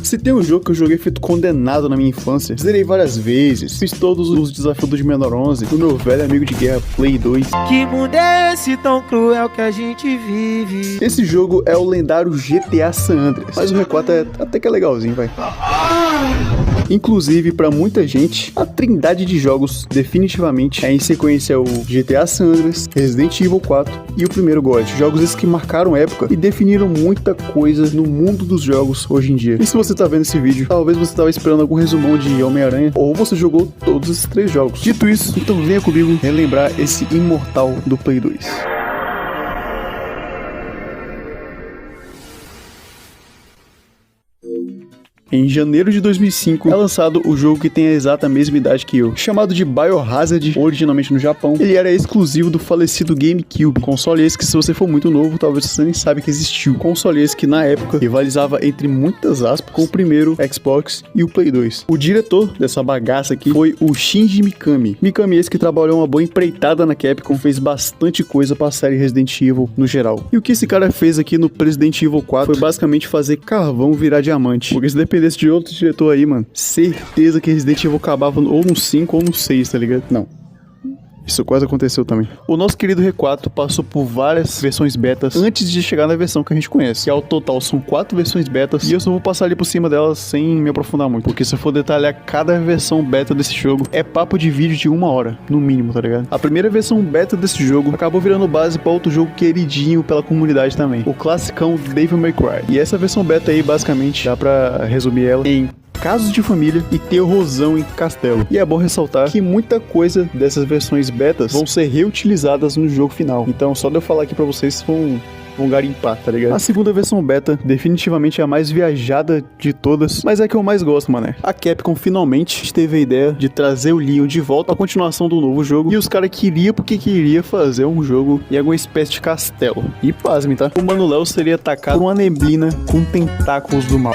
Se tem um jogo que eu joguei feito condenado na minha infância, zerei várias vezes, fiz todos os desafios do de menor 11, do meu velho amigo de guerra Play 2. Que mundo é esse tão cruel que a gente vive? Esse jogo é o lendário GTA San Andreas, mas o R4 é até que é legalzinho, vai. Inclusive, pra muita gente, a trindade de jogos definitivamente é em sequência o GTA San Andreas, Resident Evil 4 e o primeiro God. Jogos esses que marcaram época e definiram muita coisa no mundo dos jogos hoje em dia. E se você tá vendo esse vídeo, talvez você tava esperando algum resumão de Homem-Aranha, ou você jogou todos esses 3 jogos. Dito isso, então venha comigo relembrar esse imortal do Play 2. Em janeiro de 2005, é lançado o jogo que tem a exata mesma idade que eu, chamado de Biohazard, originalmente no Japão. Ele era exclusivo do falecido GameCube, console esse que, se você for muito novo, talvez você nem saiba que existiu. Console esse que, na época, rivalizava entre muitas aspas com o primeiro Xbox e o Play 2. O diretor dessa bagaça aqui foi o Shinji Mikami. Mikami esse que trabalhou uma boa empreitada na Capcom, fez bastante coisa pra série Resident Evil no geral. E o que esse cara fez aqui no Resident Evil 4 foi basicamente fazer carvão virar diamante. Porque se dependesse de outro diretor aí, mano, certeza que Resident Evil acabava ou no 5 ou no 6, tá ligado? Não. Isso quase aconteceu também. O nosso querido R4 passou por várias versões betas antes de chegar na versão que a gente conhece. Que ao total são 4 versões betas e eu só vou passar ali por cima delas sem me aprofundar muito. Porque se eu for detalhar cada versão beta desse jogo, é papo de vídeo de 1 hora, no mínimo, tá ligado? A primeira versão beta desse jogo acabou virando base pra outro jogo queridinho pela comunidade também. O classicão Devil May Cry. E essa versão beta aí, basicamente, dá pra resumir ela em casos de família e terrorzão em castelo. E é bom ressaltar que muita coisa dessas versões betas vão ser reutilizadas no jogo final. Então, só de eu falar aqui pra vocês, vão garimpar, tá ligado? A segunda versão beta definitivamente é a mais viajada de todas, mas é a que eu mais gosto, mané. A Capcom finalmente teve a ideia de trazer o Leon de volta à continuação do novo jogo, e os caras queriam porque queria fazer um jogo em alguma espécie de castelo. E pasme, tá? O Mano Léo seria atacado por uma neblina com tentáculos do mal.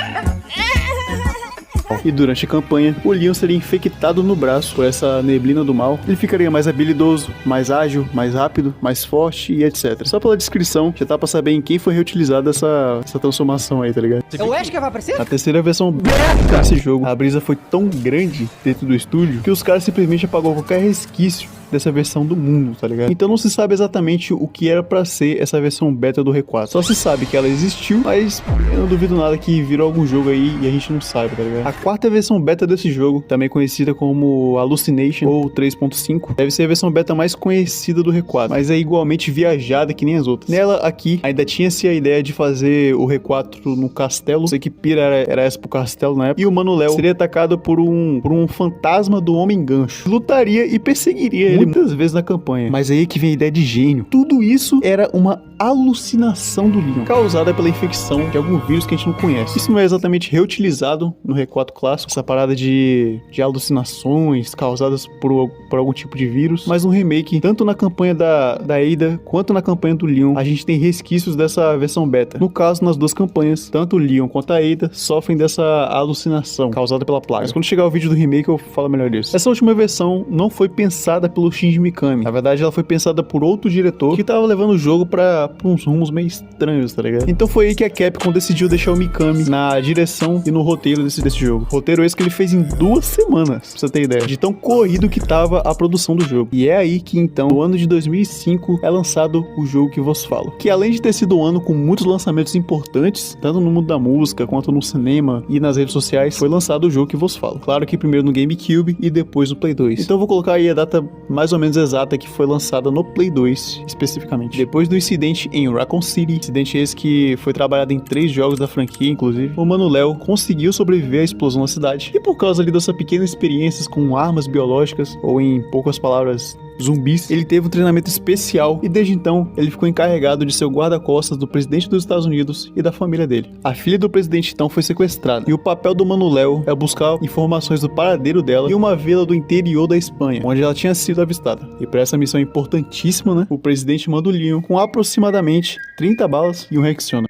E durante a campanha, o Leon seria infectado no braço por essa neblina do mal. Ele ficaria mais habilidoso, mais ágil, mais rápido, mais forte e etc. Só pela descrição, já tá pra saber em quem foi reutilizada essa transformação aí, tá ligado? É o Ash que vai aparecer? A terceira versão beta desse jogo, a brisa foi tão grande dentro do estúdio que os caras simplesmente apagou qualquer resquício dessa versão do mundo, tá ligado? Então não se sabe exatamente o que era pra ser essa versão beta do R4. Só se sabe que ela existiu, mas eu não duvido nada que virou algum jogo aí e a gente não sabe, tá ligado? A quarta versão beta desse jogo, também conhecida como Hallucination ou 3.5, deve ser a versão beta mais conhecida do R4, mas é igualmente viajada que nem as outras. Nela, aqui, ainda tinha-se a ideia de fazer o R4 no castelo. Não sei que pira era essa pro castelo na época. E o Mano Léo seria atacado por um fantasma do Homem-Gancho. Lutaria e perseguiria ele muitas vezes na campanha. Mas aí que vem a ideia de gênio. Tudo isso era uma alucinação do Leon, causada pela infecção de algum vírus que a gente não conhece. Isso não é exatamente reutilizado no R4 clássico, essa parada de alucinações causadas por algum tipo de vírus, mas no remake, tanto na campanha da Ada quanto na campanha do Leon, a gente tem resquícios dessa versão beta. No caso, nas duas campanhas, tanto o Leon quanto a Ada sofrem dessa alucinação causada pela plaga. Mas quando chegar o vídeo do remake eu falo melhor disso. Essa última versão não foi pensada pelo Shinji Mikami. Na verdade, ela foi pensada por outro diretor que tava levando o jogo pra uns rumos meio estranhos, tá ligado? Então foi aí que a Capcom decidiu deixar o Mikami na direção e no roteiro desse jogo. Roteiro esse que ele fez em 2 semanas, pra você ter ideia, de tão corrido que tava a produção do jogo. E é aí que então, no ano de 2005, é lançado o jogo que vos falo. Que além de ter sido um ano com muitos lançamentos importantes, tanto no mundo da música, quanto no cinema e nas redes sociais, foi lançado o jogo que vos falo. Claro que primeiro no GameCube e depois no Play 2. Então eu vou colocar aí a data mais ou menos exata que foi lançada no Play 2, especificamente. Depois do incidente em Raccoon City, incidente esse que foi trabalhado em 3 jogos da franquia, inclusive, o Mano Léo conseguiu sobreviver à explosão na cidade. E por causa ali dessa pequena experiências com armas biológicas, ou em poucas palavras, zumbis, ele teve um treinamento especial e desde então ele ficou encarregado de ser o guarda-costas do presidente dos Estados Unidos e da família dele. A filha do presidente então foi sequestrada e o papel do Mano Léo é buscar informações do paradeiro dela em uma vila do interior da Espanha, onde ela tinha sido avistada. E para essa missão importantíssima, né, o presidente manda o Leon com aproximadamente 30 balas e um Rexona.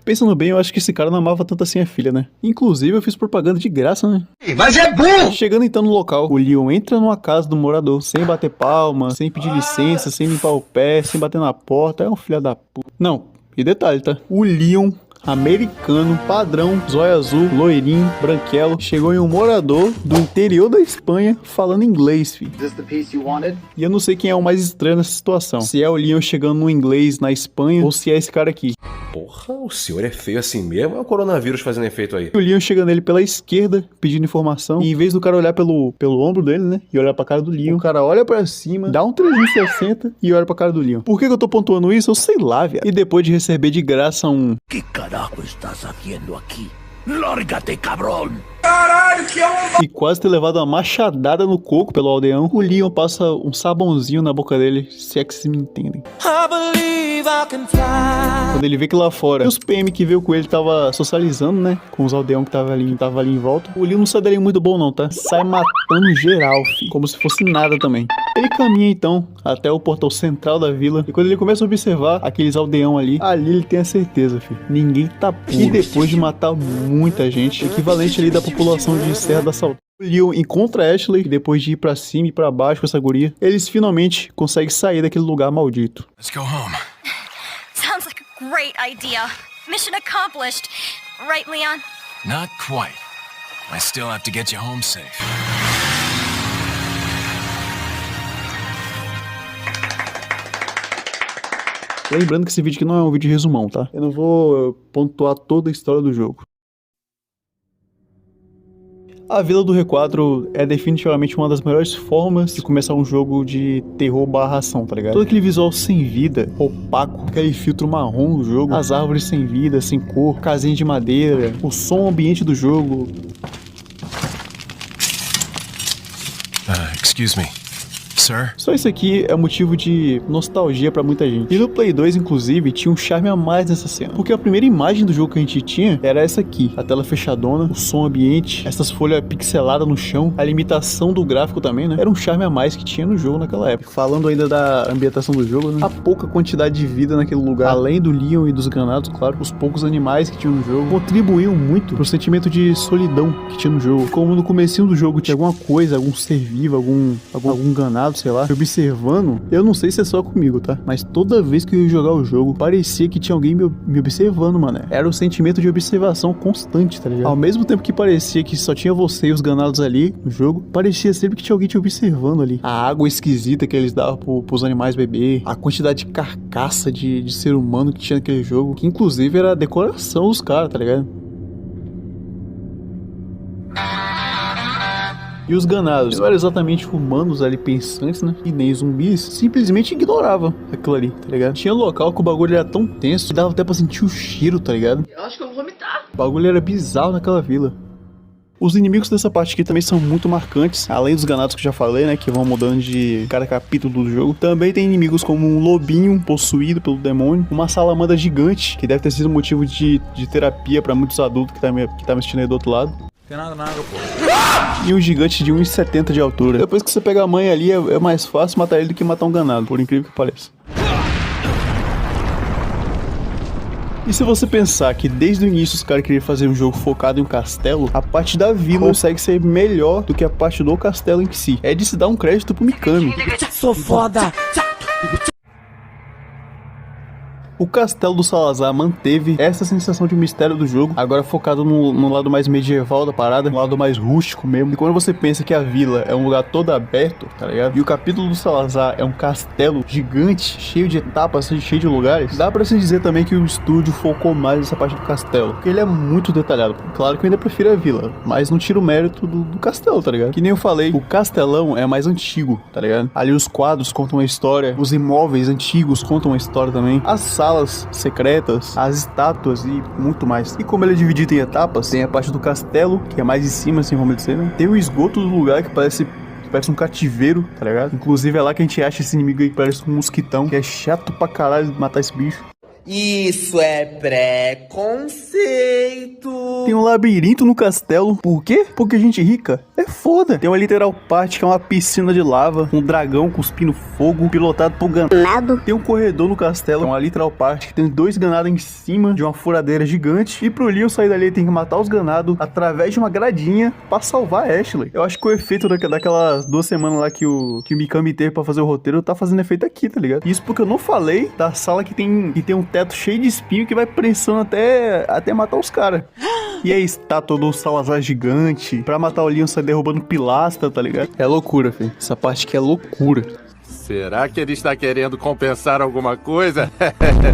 Pensando bem, eu acho que esse cara não amava tanto assim a filha, né? Inclusive, eu fiz propaganda de graça, né? Mas é burro! Chegando então no local, o Leon entra numa casa do morador, sem bater palma, sem pedir licença, sem limpar o pé, sem bater na porta. É um filho da puta. Não, E detalhe, tá? O Leon, americano, padrão, zóio azul, loirinho, branquelo, chegou em um morador do interior da Espanha falando inglês, filho. E eu não sei quem é o mais estranho nessa situação. Se é o Leon chegando no inglês na Espanha ou se é esse cara aqui. Porra, o senhor é feio assim mesmo? É o coronavírus fazendo efeito aí. O Leon chega nele pela esquerda, pedindo informação. E em vez do cara olhar pelo ombro dele, né? E olhar pra cara do Leon, o cara olha pra cima, dá um 360 e olha pra cara do Leon. Por que eu tô pontuando isso? Eu sei lá, viado. E depois de receber de graça um... Que carajo estás haciendo aqui? Lárgate, cabrón! E quase ter levado uma machadada no coco pelo aldeão, o Leon passa um sabãozinho na boca dele, se é que vocês me entendem. I believe I can fly. Quando ele vê que lá fora, os PM que veio com ele tava socializando, né? Com os aldeão que tava ali em volta. O Leon não sai dali muito bom não, tá? Sai matando geral, filho. Como se fosse nada também. Ele caminha então até o portal central da vila. E quando ele começa a observar aqueles aldeão ali ele tem a certeza, filho. Ninguém tá puro. E depois de matar muita gente, equivalente ali da população de Serra da Saldanha, o Leon encontra a Ashley, e depois de ir pra cima e pra baixo com essa guria, eles finalmente conseguem sair daquele lugar maldito. Let's go home. Sounds like a great idea. Mission accomplished. Right, Leon? Not quite. I still have to get you home safe. Lembrando que esse vídeo aqui não é um vídeo resumão, tá? Eu não vou pontuar toda a história do jogo. A Vila do Requadro é definitivamente uma das melhores formas de começar um jogo de terror barra ação, tá ligado? Todo aquele visual sem vida, opaco, aquele filtro marrom do jogo, as árvores sem vida, sem cor, casinha de madeira, o som ambiente do jogo. Excuse me. Sir? Só isso aqui é motivo de nostalgia pra muita gente. E no Play 2, inclusive, tinha um charme a mais nessa cena. Porque a primeira imagem do jogo que a gente tinha era essa aqui. A tela fechadona, o som ambiente, essas folhas pixeladas no chão, a limitação do gráfico também, né? Era um charme a mais que tinha no jogo naquela época. Falando ainda da ambientação do jogo, né? A pouca quantidade de vida naquele lugar, além do Leon e dos granados, claro, os poucos animais que tinham no jogo, contribuíam muito pro sentimento de solidão que tinha no jogo. Como no comecinho do jogo tinha alguma coisa, algum ser vivo, algum ganado, sei lá, observando, eu não sei se é só comigo, tá? Mas toda vez que eu ia jogar o jogo, parecia que tinha alguém me observando, mano. Era o sentimento de observação constante, tá ligado? Ao mesmo tempo que parecia que só tinha você e os ganados ali no jogo, parecia sempre que tinha alguém te observando ali. A água esquisita que eles davam pros animais beber, a quantidade de carcaça de ser humano que tinha naquele jogo, que inclusive era a decoração dos caras, tá ligado? E os ganados, eles não eram exatamente humanos ali pensantes, né? E nem zumbis, simplesmente ignoravam aquilo ali, tá ligado? Tinha local que o bagulho era tão tenso que dava até pra sentir o cheiro, tá ligado? Eu acho que eu vou vomitar. O bagulho era bizarro naquela vila. Os inimigos dessa parte aqui também são muito marcantes, além dos ganados que eu já falei, né, que vão mudando de cada capítulo do jogo. Também tem inimigos como um lobinho possuído pelo demônio, uma salamandra gigante, que deve ter sido motivo de terapia pra muitos adultos que tá me assistindo aí do outro lado. Tem nada na água, pô. E um gigante de 1,70 de altura. Depois que você pega a manha ali, é mais fácil matar ele do que matar um ganado, por incrível que pareça. E se você pensar que desde o início os caras queriam fazer um jogo focado em um castelo, a parte da vila consegue ser melhor do que a parte do castelo em si. É de se dar um crédito pro Mikami. Sou foda! O Castelo do Salazar manteve essa sensação de mistério do jogo, agora focado no lado mais medieval da parada, no lado mais rústico mesmo. E quando você pensa que a vila é um lugar todo aberto, tá ligado? E o capítulo do Salazar é um castelo gigante, cheio de etapas, cheio de lugares, dá pra se dizer também que o estúdio focou mais nessa parte do castelo, porque ele é muito detalhado. Claro que eu ainda prefiro a vila, mas não tira o mérito do castelo, tá ligado? Que nem eu falei, o castelão é mais antigo, tá ligado? Ali os quadros contam uma história, os imóveis antigos contam uma história também, as salas secretas, as estátuas e muito mais. E como ele é dividido em etapas, tem a parte do castelo, que é mais em cima, assim, vamos dizer, né? Tem o esgoto do lugar que parece um cativeiro, tá ligado? Inclusive é lá que a gente acha esse inimigo aí que parece um mosquitão, que é chato pra caralho matar esse bicho. Isso é preconceito. Tem um labirinto no castelo. Por quê? Porque gente rica é foda. Tem uma literal parte que é uma piscina de lava, um dragão cuspindo fogo, pilotado por ganado. Tem um corredor no castelo, uma literal parte que tem 2 ganados em cima de uma furadeira gigante. E pro Leon sair dali ele tem que matar os ganados através de uma gradinha pra salvar a Ashley. Eu acho que o efeito daquelas 2 semanas lá que o Mikami teve pra fazer o roteiro tá fazendo efeito aqui, tá ligado? Isso porque eu não falei da sala que tem um teto teto cheio de espinho que vai prensando até matar os caras. E aí, estátua do Salazar gigante. Pra matar o Leon, sai derrubando pilastra, tá ligado? É loucura, filho. Essa parte aqui é loucura. Será que ele está querendo compensar alguma coisa?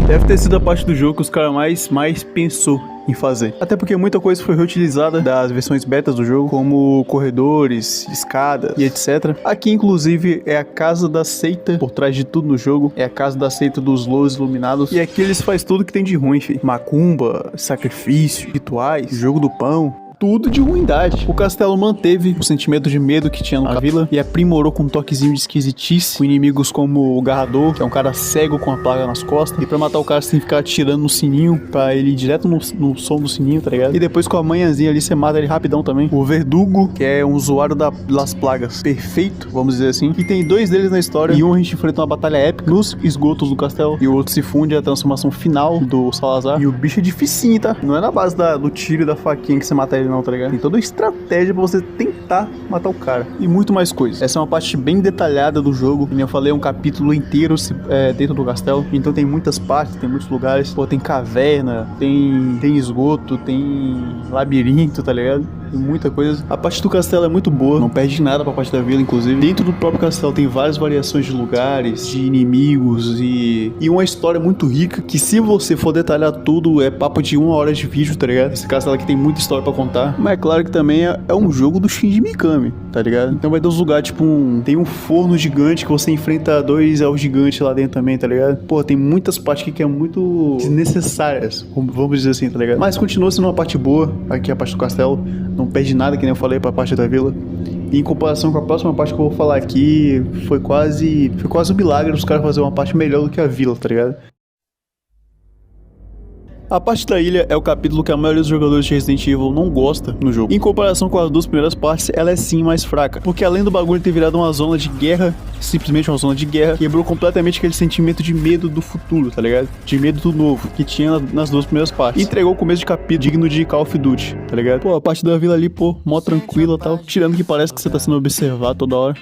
Deve ter sido a parte do jogo que os caras mais pensou em fazer. Até porque muita coisa foi reutilizada das versões betas do jogo, como corredores, escadas e etc. Aqui, inclusive, é a casa da seita por trás de tudo no jogo. É a casa da seita dos Lobos Iluminados. E aqui eles fazem tudo que tem de ruim, filho. Macumba, sacrifício, rituais, jogo do pão. Tudo de ruindade. O castelo manteve o sentimento de medo que tinha na vila e aprimorou com um toquezinho de esquisitice, com inimigos como o Garrador, que é um cara cego com a plaga nas costas, e pra matar o cara você tem que ficar atirando no sininho, pra ele ir direto no som do sininho, tá ligado? E depois com a manhãzinha ali você mata ele rapidão também. O Verdugo, que é um usuário das plagas perfeito, vamos dizer assim, e tem 2 deles na história, e um a gente enfrenta uma batalha épica nos esgotos do castelo, e o outro se funde a transformação final do Salazar, e o bicho é dificinho, tá? Não é na base do tiro e da faquinha que você mata ele não, tá ligado? Tem toda uma estratégia pra você tentar matar o cara. E muito mais coisas. Essa é uma parte bem detalhada do jogo. Como eu falei, é um capítulo inteiro dentro do castelo. Então tem muitas partes, tem muitos lugares. Pô, tem caverna, tem esgoto, tem labirinto, tá ligado? Tem muita coisa. A parte do castelo é muito boa. Não perde nada pra parte da vila, inclusive. Dentro do próprio castelo tem várias variações de lugares, de inimigos e uma história muito rica que se você for detalhar tudo, é papo de 1 hora de vídeo, tá ligado? Esse castelo aqui tem muita história pra contar. Mas é claro que também é um jogo do Shinji Mikami, tá ligado? Então vai ter uns lugares, tipo, tem um forno gigante que você enfrenta 2 elfos gigantes lá dentro também, tá ligado? Pô, tem muitas partes aqui que é muito desnecessárias, vamos dizer assim, tá ligado? Mas continua sendo uma parte boa, aqui a parte do castelo. Não perde nada, que nem eu falei, pra parte da vila. E em comparação com a próxima parte que eu vou falar aqui, foi quase um milagre os caras fazerem uma parte melhor do que a vila, tá ligado? A parte da ilha é o capítulo que a maioria dos jogadores de Resident Evil não gosta no jogo. Em comparação com as 2 primeiras partes, ela é sim mais fraca. Porque além do bagulho ter virado uma zona de guerra, simplesmente uma zona de guerra, quebrou completamente aquele sentimento de medo do futuro, tá ligado? De medo do novo, que tinha nas 2 primeiras partes. E entregou o começo de capítulo digno de Call of Duty, tá ligado? Pô, a parte da vila ali, pô, mó tranquila e tal. Tirando que parece que você tá sendo observado toda hora.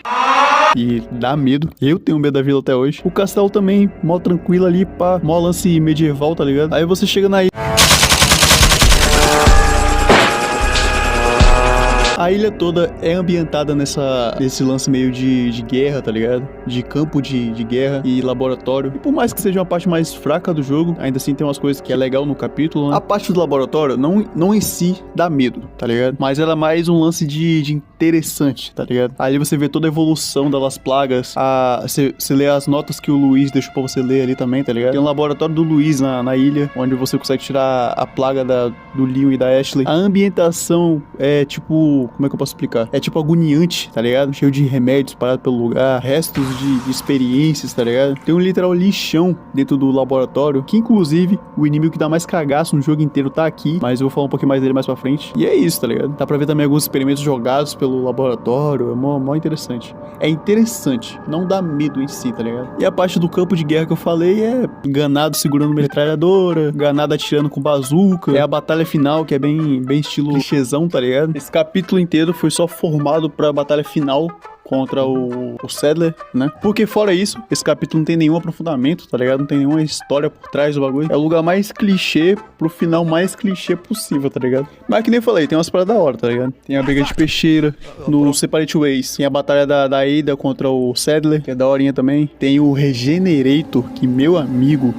E dá medo. Eu tenho medo da vila até hoje. O castelo também, mó tranquilo ali, pá. Mó lance medieval, tá ligado? Aí você chega na ilha. A ilha toda é ambientada nesse lance meio de guerra, tá ligado? De campo de guerra e laboratório. E por mais que seja uma parte mais fraca do jogo, ainda assim tem umas coisas que é legal no capítulo, né? A parte do laboratório não em si dá medo, tá ligado? Mas ela é mais um lance de interessante, tá ligado? Ali você vê toda a evolução das plagas. Você lê as notas que o Luiz deixou pra você ler ali também, tá ligado? Tem um laboratório do Luiz na ilha, onde você consegue tirar a plaga do Leon e da Ashley. A ambientação é tipo... Como é que eu posso explicar? É tipo agoniante, tá ligado? Cheio de remédios parados pelo lugar, restos de experiências, tá ligado? Tem um literal lixão dentro do laboratório, que inclusive o inimigo que dá mais cagaço no jogo inteiro tá aqui, mas eu vou falar um pouquinho mais dele mais pra frente. E é isso, tá ligado? Dá pra ver também alguns experimentos jogados pelo laboratório, é mó interessante. É interessante, não dá medo em si, tá ligado? E a parte do campo de guerra que eu falei é ganado segurando metralhadora, ganado atirando com bazuca, é a batalha final, que é bem estilo clichêzão, tá ligado? Esse capítulo inteiro foi só formado pra batalha final contra o Sadler, né? Porque fora isso, esse capítulo não tem nenhum aprofundamento, tá ligado? Não tem nenhuma história por trás do bagulho. É o lugar mais clichê pro final mais clichê possível, tá ligado? Mas que nem eu falei, tem umas paradas da hora, tá ligado? Tem a briga de peixeira no Separate Ways. Tem a batalha da Ada contra o Sadler, que é da horinha também. Tem o Regenerator, que, meu amigo,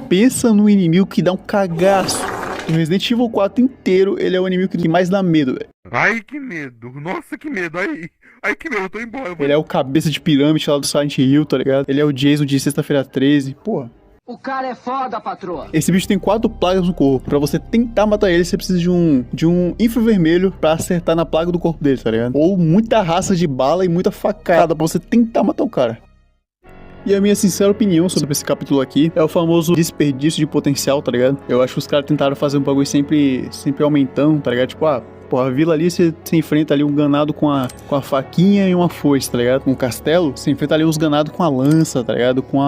pensa no inimigo que dá um cagaço. No Resident Evil 4 inteiro, ele é o inimigo que mais dá medo, velho. Ai, que medo. Nossa, que medo. Ai, que medo. Eu tô embora. Ele é o cabeça de pirâmide lá do Silent Hill, tá ligado? Ele é o Jason de Sexta-feira 13. Porra. O cara é foda, patroa. Esse bicho tem 4 plagas no corpo. Pra você tentar matar ele, você precisa de um infravermelho pra acertar na plaga do corpo dele, tá ligado? Ou muita raça de bala e muita facada pra você tentar matar o cara. E a minha sincera opinião sobre esse capítulo aqui é o famoso desperdício de potencial, tá ligado? Eu acho que os caras tentaram fazer um bagulho sempre aumentando, tá ligado? Tipo, Pô, a vila ali, você enfrenta ali um ganado com a faquinha e uma foice, tá ligado? Com o castelo, você enfrenta ali uns ganados com a lança, tá ligado? Com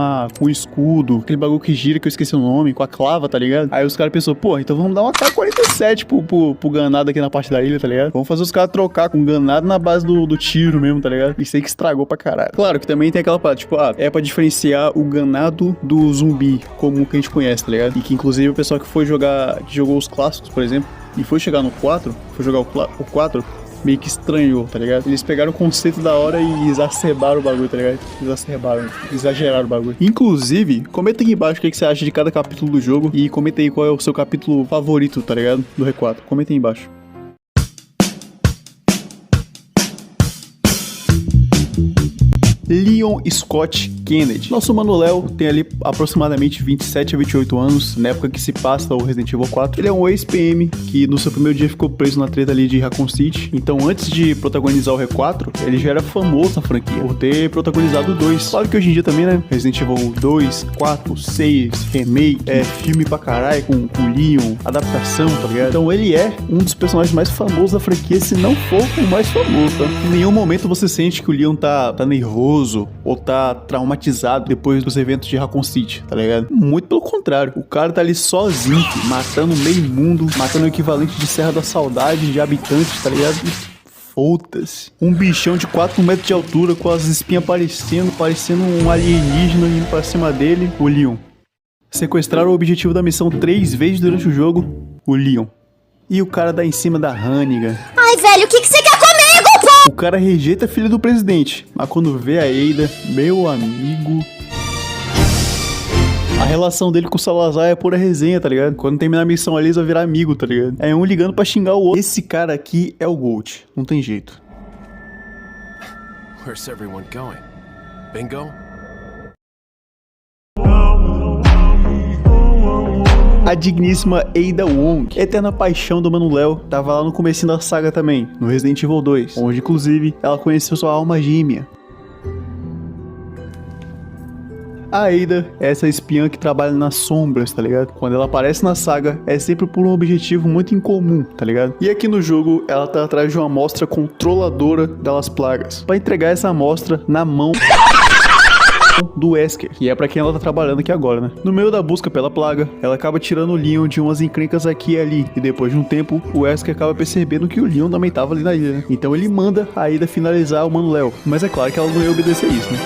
o escudo, aquele bagulho que gira, que eu esqueci o nome, com a clava, tá ligado? Aí os caras pensou, pô, então vamos dar uma K-47 pro ganado aqui na parte da ilha, tá ligado? Vamos fazer os caras trocar com ganado na base do tiro mesmo, tá ligado? Isso aí que estragou pra caralho. Claro que também tem aquela parte, tipo, é pra diferenciar o ganado do zumbi comum que a gente conhece, tá ligado? E que inclusive o pessoal que jogou os clássicos, por exemplo, e foi chegar no 4, foi jogar o 4, meio que estranhou, tá ligado? Eles pegaram o conceito da hora e exacerbaram o bagulho, tá ligado? Exageraram o bagulho. Inclusive, comenta aqui embaixo o que você acha de cada capítulo do jogo e comenta aí qual é o seu capítulo favorito, tá ligado? Do R4. Comenta aí embaixo. Leon Scott Kennedy. Nosso Mano Léo tem ali aproximadamente 27 a 28 anos, na época que se passa o Resident Evil 4. Ele é um ex-PM que no seu primeiro dia ficou preso na treta ali de Raccoon City. Então, antes de protagonizar o R4, ele já era famoso na franquia por ter protagonizado o 2. Claro que hoje em dia também, né? Resident Evil 2, 4, 6, remake, filme pra caralho com o Leon, adaptação, tá ligado? Então, ele é um dos personagens mais famosos da franquia, se não for o mais famoso, tá? Em nenhum momento você sente que o Leon tá nervoso ou tá traumatizado depois dos eventos de Raccoon City, tá ligado? Muito pelo contrário, o cara tá ali sozinho, matando meio mundo, matando o equivalente de Serra da Saudade de habitantes, tá ligado? E foda-se. Um bichão de 4 metros de altura com as espinhas parecendo um alienígena indo pra cima dele, o Leon. Sequestraram o objetivo da missão 3 vezes durante o jogo, o Leon. E o cara dá em cima da Hannigan. Ai, velho, o que você quer comigo, pô? O cara rejeita a filha do presidente, mas quando vê a Ada, meu amigo... A relação dele com o Salazar é pura resenha, tá ligado? Quando terminar a missão ali, eles vão virar amigo, tá ligado? É um ligando pra xingar o outro. Esse cara aqui é o Gold, não tem jeito. Where's everyone going? Bingo? A digníssima Ada Wong, eterna paixão do Mano Léo, tava lá no comecinho da saga também, no Resident Evil 2, onde inclusive ela conheceu sua alma gêmea. A Ada é essa espiã que trabalha nas sombras, tá ligado? Quando ela aparece na saga, é sempre por um objetivo muito incomum, tá ligado? E aqui no jogo, ela tá atrás de uma amostra controladora das plagas, pra entregar essa amostra na mão do Wesker, que é pra quem ela tá trabalhando aqui agora, né? No meio da busca pela plaga, ela acaba tirando o Leon de umas encrencas aqui e ali, e depois de um tempo, o Wesker acaba percebendo que o Leon também tava ali na ilha, né? Então ele manda a Ada finalizar o Mano Léo, mas é claro que ela não ia obedecer isso, né?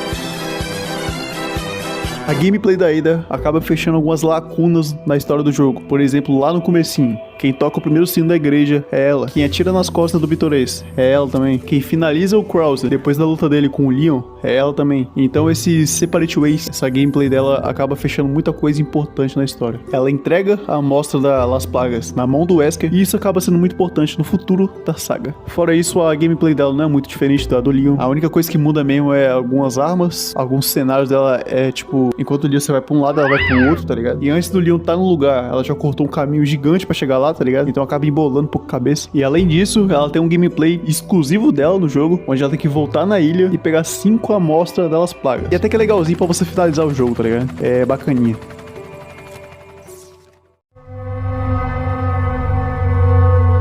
A gameplay da Ada acaba fechando algumas lacunas na história do jogo. Por exemplo, lá no comecinho, quem toca o primeiro sino da igreja é ela. Quem atira nas costas do Vitores é ela também. Quem finaliza o Krauser depois da luta dele com o Leon é ela também. Então esse Separate Ways, essa gameplay dela acaba fechando muita coisa importante na história. Ela entrega a amostra das plagas na mão do Wesker e isso acaba sendo muito importante no futuro da saga. Fora isso, a gameplay dela não é muito diferente da do Leon. A única coisa que muda mesmo é algumas armas. Alguns cenários dela é tipo, enquanto o Leon você vai pra um lado, ela vai pro outro, tá ligado? E antes do Leon tá no lugar, ela já cortou um caminho gigante pra chegar lá, tá ligado? Então acaba embolando um pouco a cabeça. E além disso, ela tem um gameplay exclusivo dela no jogo, onde ela tem que voltar na ilha e pegar 5 amostras das plagas. E até que é legalzinho pra você finalizar o jogo, tá ligado? É bacaninha.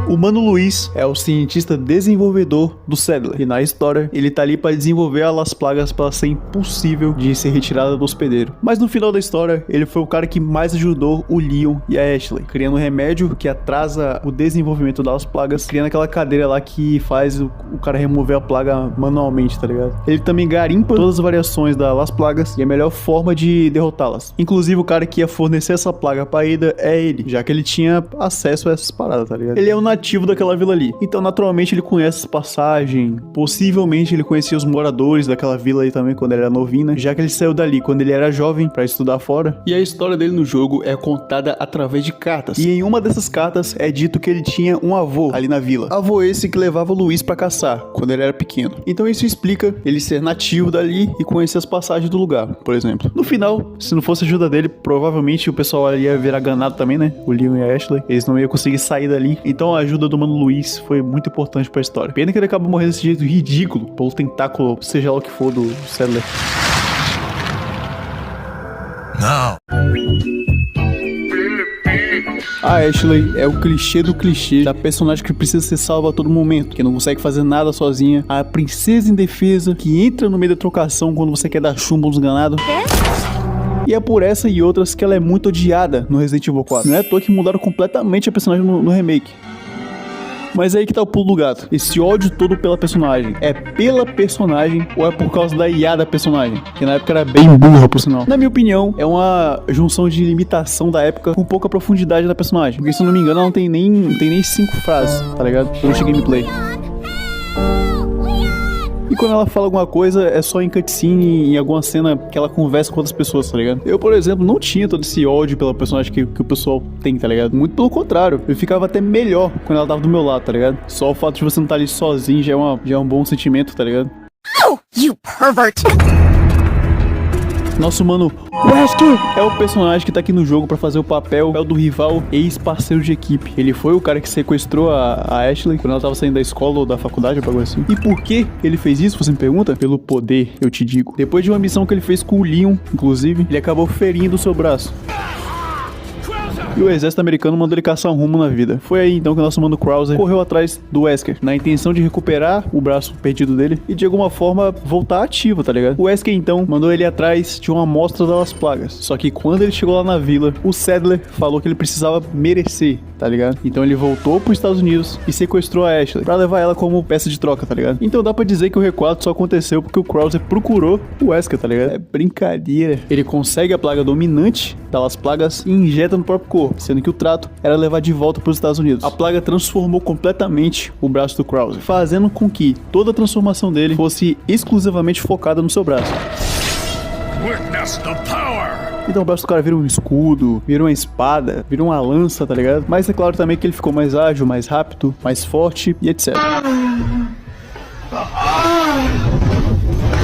O Mano Luiz é o cientista desenvolvedor do Sadler, e na história ele tá ali para desenvolver as plagas para ser impossível de ser retirada do hospedeiro. Mas no final da história, ele foi o cara que mais ajudou o Leon e a Ashley, criando um remédio que atrasa o desenvolvimento das plagas, criando aquela cadeira lá que faz o cara remover a plaga manualmente, tá ligado? Ele também garimpa todas as variações das plagas e a melhor forma de derrotá-las. Inclusive o cara que ia fornecer essa plaga pra Ada é ele, já que ele tinha acesso a essas paradas, tá ligado? Ele é um nativo daquela vila ali. Então, naturalmente, ele conhece essa passagem. Possivelmente, ele conhecia os moradores daquela vila aí também, quando ele era novinho, né? Já que ele saiu dali quando ele era jovem pra estudar fora. E a história dele no jogo é contada através de cartas. E em uma dessas cartas é dito que ele tinha um avô ali na vila. Avô esse que levava o Luiz pra caçar, quando ele era pequeno. Então, isso explica ele ser nativo dali e conhecer as passagens do lugar, por exemplo. No final, se não fosse a ajuda dele, provavelmente o pessoal ali ia virar ganado também, né? O Leon e a Ashley. Eles não iam conseguir sair dali. Então, a ajuda do Mano Luiz foi muito importante pra história. Pena que ele acabou morrendo desse jeito ridículo, pelo tentáculo, seja lá o que for, do Sadler. No. A Ashley é o clichê do clichê da personagem que precisa ser salva a todo momento, que não consegue fazer nada sozinha, a princesa indefesa que entra no meio da trocação quando você quer dar chumbo nos ganados. E é por essa e outras que ela é muito odiada no Resident Evil 4. Não é à toa que mudaram completamente a personagem no remake. Mas aí que tá o pulo do gato. Esse ódio todo pela personagem é pela personagem ou é por causa da IA da personagem? Que na época era bem burra, por sinal. Na minha opinião, é uma junção de limitação da época com pouca profundidade da personagem. Porque se eu não me engano, ela não tem nem 5 frases, tá ligado? Durante a gameplay. E quando ela fala alguma coisa, é só em cutscene, em alguma cena que ela conversa com outras pessoas, tá ligado? Eu, por exemplo, não tinha todo esse ódio pela personagem que o pessoal tem, tá ligado? Muito pelo contrário. Eu ficava até melhor quando ela tava do meu lado, tá ligado? Só o fato de você não estar ali sozinho já é um bom sentimento, tá ligado? Oh, you pervert! Nosso mano Wesker é o personagem que tá aqui no jogo pra fazer o papel do rival ex-parceiro de equipe. Ele foi o cara que sequestrou a Ashley quando ela tava saindo da escola ou da faculdade, ou algo assim. E por que ele fez isso, você me pergunta? Pelo poder, eu te digo. Depois de uma missão que ele fez com o Leon, inclusive, ele acabou ferindo o seu braço. E o exército americano mandou ele caçar um rumo na vida. Foi aí então que o nosso mano Krauser correu atrás do Wesker, na intenção de recuperar o braço perdido dele e de alguma forma voltar ativo, tá ligado? O Wesker então mandou ele atrás de uma amostra das plagas. Só que quando ele chegou lá na vila, o Sadler falou que ele precisava merecer, tá ligado? Então ele voltou pros Estados Unidos e sequestrou a Ashley pra levar ela como peça de troca, tá ligado? Então dá pra dizer que o recuado só aconteceu porque o Krauser procurou o Wesker, tá ligado? É brincadeira. Ele consegue a plaga dominante das plagas e injeta no próprio corpo, sendo que o trato era levar de volta para os Estados Unidos. A plaga transformou completamente o braço do Krauser, fazendo com que toda a transformação dele fosse exclusivamente focada no seu braço. Então o braço do cara vira um escudo, vira uma espada, vira uma lança, tá ligado? Mas é claro também que ele ficou mais ágil, mais rápido, mais forte e etc.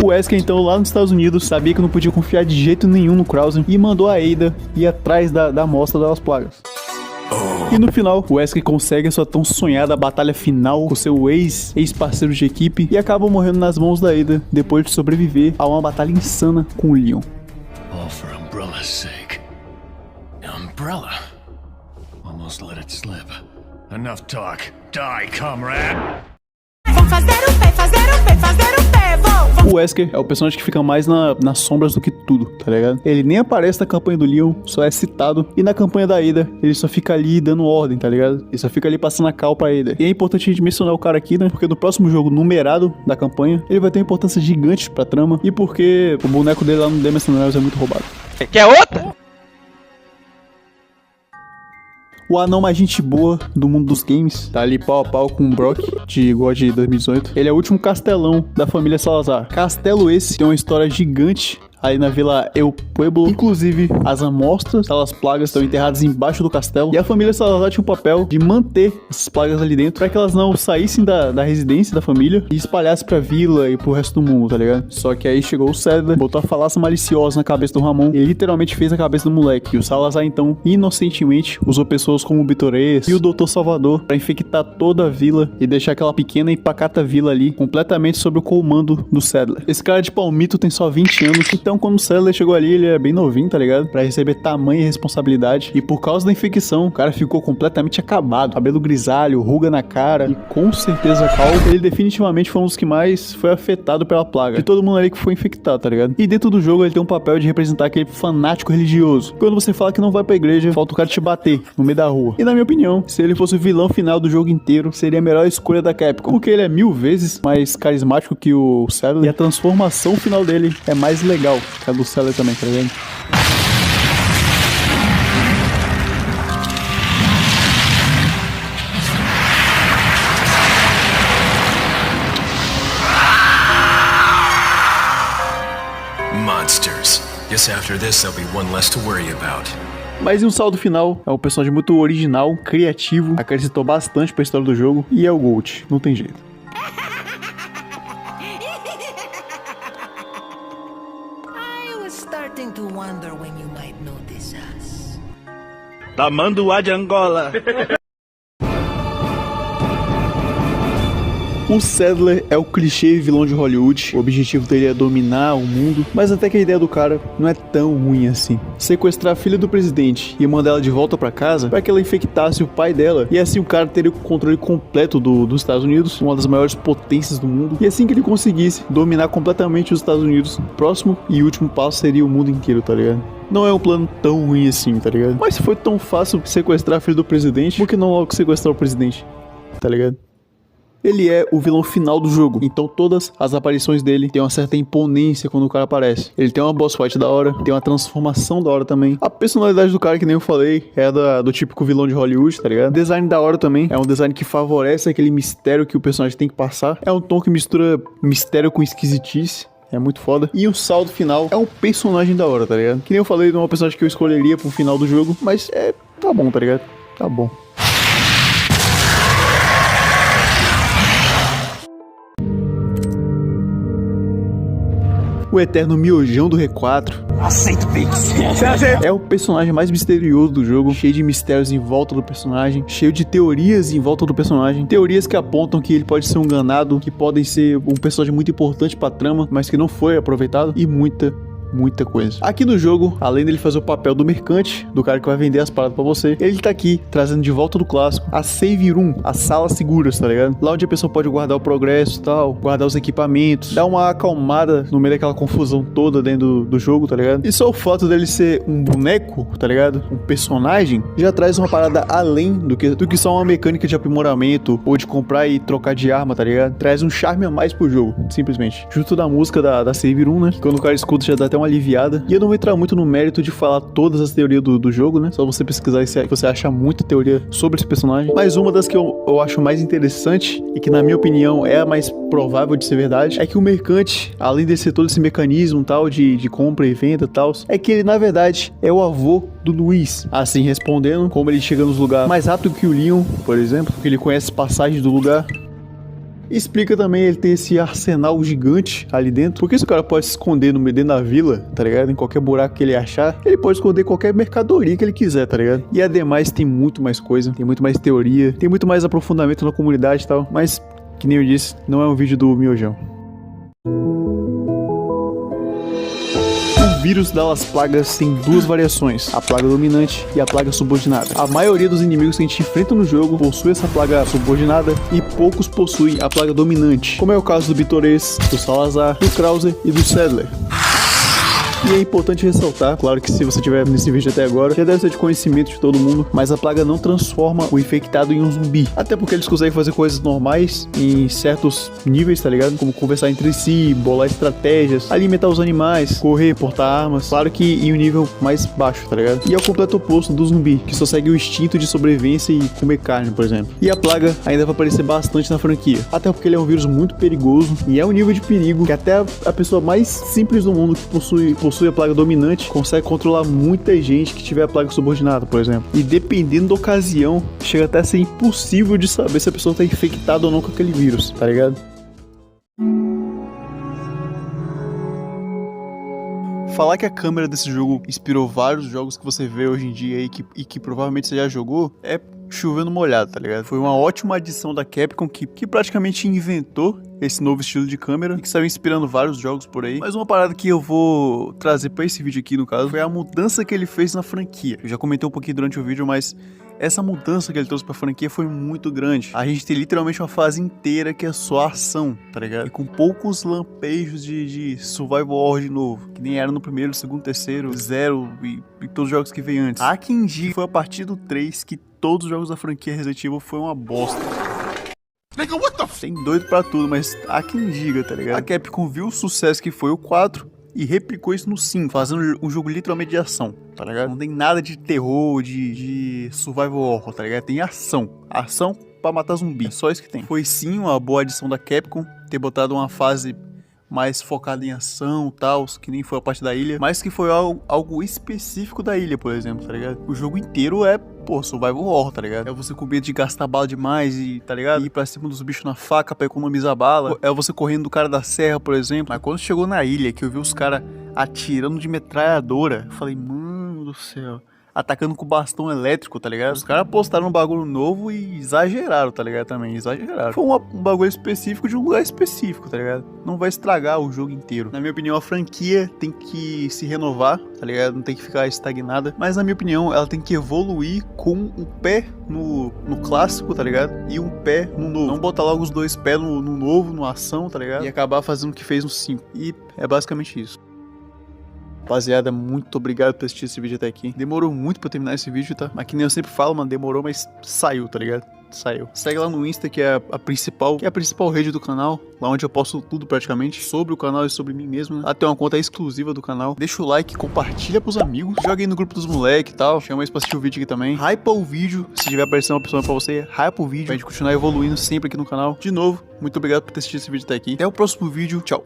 O Wesker, então, lá nos Estados Unidos, sabia que não podia confiar de jeito nenhum no Krauser e mandou a Ada ir atrás da amostra das plagas. E no final, o Wesker consegue a sua tão sonhada batalha final com seu ex-parceiro de equipe e acaba morrendo nas mãos da Ada depois de sobreviver a uma batalha insana com o Leon. All for Umbrella's sake. Umbrella. Almost let it slip. Enough talk. Die, comrade. Vão fazer o pé, fazer o pé, fazer o pé, vão. O Wesker é o personagem que fica mais nas sombras do que tudo, tá ligado? Ele nem aparece na campanha do Leon, só é citado. E na campanha da Ada, ele só fica ali dando ordem, tá ligado? Ele só fica ali passando a cal pra Ada. E é importante a gente mencionar o cara aqui, né? Porque no próximo jogo numerado da campanha, ele vai ter uma importância gigante pra trama. E porque o boneco dele lá no The Mercenaries é muito roubado. Quer outra? O anão mais gente boa do mundo dos games, tá ali pau a pau com o Brock, de God 2018. Ele é o último castelão da família Salazar. Castelo esse tem uma história gigante aí na Vila El Pueblo. Inclusive, as amostras das plagas estão enterradas embaixo do castelo. E a família Salazar tinha o papel de manter essas plagas ali dentro para que elas não saíssem da residência da família e espalhassem pra vila e pro resto do mundo, tá ligado? Só que aí chegou o Sadler, botou a falácia maliciosa na cabeça do Ramon e literalmente fez a cabeça do moleque. E o Salazar, então, inocentemente, usou pessoas como o Bitorês e o Dr. Salvador para infectar toda a vila e deixar aquela pequena e pacata vila ali completamente sob o comando do Sadler. Esse cara de palmito tem só 20 anos, então quando o Sadler chegou ali, ele era bem novinho, tá ligado? Pra receber tamanha responsabilidade. E por causa da infecção, o cara ficou completamente acabado. Cabelo grisalho, ruga na cara e com certeza calvo. Ele definitivamente foi um dos que mais foi afetado pela plaga. De todo mundo ali que foi infectado, tá ligado? E dentro do jogo ele tem um papel de representar aquele fanático religioso. Quando você fala que não vai pra igreja, falta o cara te bater no meio da rua. E na minha opinião, se ele fosse o vilão final do jogo inteiro, seria a melhor escolha da Capcom. Porque ele é 1000 vezes mais carismático que o Sadler. E a transformação final dele é mais legal. Que a do Sadler também, tá vendo? Monsters. Guess after this there'll be one less to worry about. Mas em um saldo final, é um personagem muito original, criativo, acrescentou bastante pra história do jogo e é o Gold, não tem jeito. Starting to wonder when you might notice us. Tamanduá de Angola. O Sadler é o clichê vilão de Hollywood, o objetivo dele é dominar o mundo, mas até que a ideia do cara não é tão ruim assim. Sequestrar a filha do presidente e mandar ela de volta pra casa para que ela infectasse o pai dela, e assim o cara teria o controle completo dos Estados Unidos, uma das maiores potências do mundo, e assim que ele conseguisse dominar completamente os Estados Unidos, o próximo e último passo seria o mundo inteiro, tá ligado? Não é um plano tão ruim assim, tá ligado? Mas se foi tão fácil sequestrar a filha do presidente, por que não logo sequestrar o presidente? Tá ligado? Ele é o vilão final do jogo, então todas as aparições dele tem uma certa imponência quando o cara aparece. Ele tem uma boss fight da hora, tem uma transformação da hora também. A personalidade do cara, que nem eu falei, é do típico vilão de Hollywood, tá ligado? Design da hora também, é um design que favorece aquele mistério que o personagem tem que passar. É um tom que mistura mistério com esquisitice. É muito foda. E o saldo final é um personagem da hora, tá ligado? Que nem eu falei, não é uma personagem que eu escolheria pro final do jogo, mas tá bom, tá ligado? Tá bom. O eterno miojão do R4. Aceito Pix. É o personagem mais misterioso do jogo, cheio de mistérios em volta do personagem, cheio de teorias em volta do personagem, teorias que apontam que ele pode ser um ganado, que podem ser um personagem muito importante pra trama, mas que não foi aproveitado, e muita coisa. Aqui no jogo, além dele fazer o papel do mercante, do cara que vai vender as paradas pra você, ele tá aqui trazendo de volta do clássico a Save Room, as salas seguras, tá ligado? Lá onde a pessoa pode guardar o progresso e tal, guardar os equipamentos, dar uma acalmada no meio daquela confusão toda dentro do jogo, tá ligado? E só o fato dele ser um boneco, tá ligado? Um personagem, já traz uma parada além do que só uma mecânica de aprimoramento ou de comprar e trocar de arma, tá ligado? Traz um charme a mais pro jogo, simplesmente. Junto da música da Save Room, né? Que quando o cara escuta já dá até uma aliviada. E eu não vou entrar muito no mérito de falar todas as teorias do jogo, né? Só você pesquisar e você acha muita teoria sobre esse personagem. Mas uma das que eu acho mais interessante e que na minha opinião é a mais provável de ser verdade, é que o mercante, além de ser todo esse mecanismo tal de compra e venda e tal, é que ele na verdade é o avô do Luiz. Assim, respondendo, como ele chega nos lugares mais rápido que o Leon, por exemplo, porque ele conhece passagens do lugar. Explica também ele ter esse arsenal gigante ali dentro. Porque se o cara pode se esconder no meio dentro da vila, tá ligado? Em qualquer buraco que ele achar, ele pode esconder qualquer mercadoria que ele quiser, tá ligado? E ademais tem muito mais coisa, tem muito mais teoria, tem muito mais aprofundamento na comunidade e tal. Mas, que nem eu disse, não é um vídeo do miojão. O vírus das plagas tem duas variações, a plaga dominante e a plaga subordinada. A maioria dos inimigos que a gente enfrenta no jogo possui essa plaga subordinada e poucos possuem a plaga dominante, como é o caso do Bitores, do Salazar, do Krauser e do Sadler. E é importante ressaltar, claro que se você estiver nesse vídeo até agora, já deve ser de conhecimento de todo mundo, mas a plaga não transforma o infectado em um zumbi. Até porque eles conseguem fazer coisas normais em certos níveis, tá ligado? Como conversar entre si, bolar estratégias, alimentar os animais, correr, portar armas. Claro que em um nível mais baixo, tá ligado? E é o completo oposto do zumbi, que só segue o instinto de sobrevivência e comer carne, por exemplo. E a plaga ainda vai aparecer bastante na franquia, até porque ele é um vírus muito perigoso e é um nível de perigo que até a pessoa mais simples do mundo que possui a plaga dominante consegue controlar muita gente que tiver a plaga subordinada, por exemplo. E dependendo da ocasião, chega até a ser impossível de saber se a pessoa tá infectada ou não com aquele vírus, tá ligado? Falar que a câmera desse jogo inspirou vários jogos que você vê hoje em dia e que provavelmente você já jogou é chovendo molhado, tá ligado? Foi uma ótima adição da Capcom que praticamente inventou esse novo estilo de câmera e que saiu inspirando vários jogos por aí. Mas uma parada que eu vou trazer pra esse vídeo aqui, no caso, foi a mudança que ele fez na franquia. Eu já comentei um pouquinho durante o vídeo, mas essa mudança que ele trouxe pra franquia foi muito grande. A gente tem literalmente uma fase inteira que é só ação, tá ligado? E com poucos lampejos de survival horror de novo, que nem era no primeiro, segundo, terceiro, zero e todos os jogos que veio antes. Há quem diga que foi a partir do 3 que todos os jogos da franquia Resident Evil foi uma bosta. Tem doido pra tudo, mas há quem diga, tá ligado? A Capcom viu o sucesso que foi o 4 e replicou isso no 5, fazendo um jogo literalmente de ação, tá ligado? Não tem nada de terror, de survival horror, tá ligado? Tem ação. Ação pra matar zumbi. É só isso que tem. Foi sim uma boa adição da Capcom ter botado uma fase mais focada em ação e tal, que nem foi a parte da ilha, mas que foi algo específico da ilha, por exemplo, tá ligado? O jogo inteiro é, survival horror, tá ligado? É você com medo de gastar bala demais e, tá ligado? Ir pra cima dos bichos na faca pra economizar bala. É você correndo do cara da serra, por exemplo. Mas quando chegou na ilha, que eu vi os caras atirando de metralhadora, eu falei, mano do céu. atacando com bastão elétrico, tá ligado? Os caras postaram um bagulho novo e exageraram, tá ligado? Também, exageraram. Foi um bagulho específico de um lugar específico, tá ligado? Não vai estragar o jogo inteiro. Na minha opinião, a franquia tem que se renovar, tá ligado? Não tem que ficar estagnada. Mas na minha opinião, ela tem que evoluir com um pé no clássico, tá ligado? E um pé no novo. Não botar logo os dois pés no novo, no ação, tá ligado? E acabar fazendo o que fez no 5. E é basicamente isso. Rapaziada, muito obrigado por assistir esse vídeo até aqui. Demorou muito pra terminar esse vídeo, tá? Mas que nem eu sempre falo, mano, demorou, mas saiu, tá ligado? Saiu. Segue lá no Insta, que é a principal rede do canal, lá onde eu posto tudo praticamente sobre o canal e sobre mim mesmo, né? Lá tem uma conta exclusiva do canal. Deixa o like, compartilha pros amigos, joga aí no grupo dos moleques e tal, chama eles pra assistir o vídeo aqui também. Hypa o vídeo, se tiver aparecendo uma pessoa pra você, hypa o vídeo, pra gente continuar evoluindo sempre aqui no canal. De novo, muito obrigado por ter assistido esse vídeo até aqui. Até o próximo vídeo, tchau.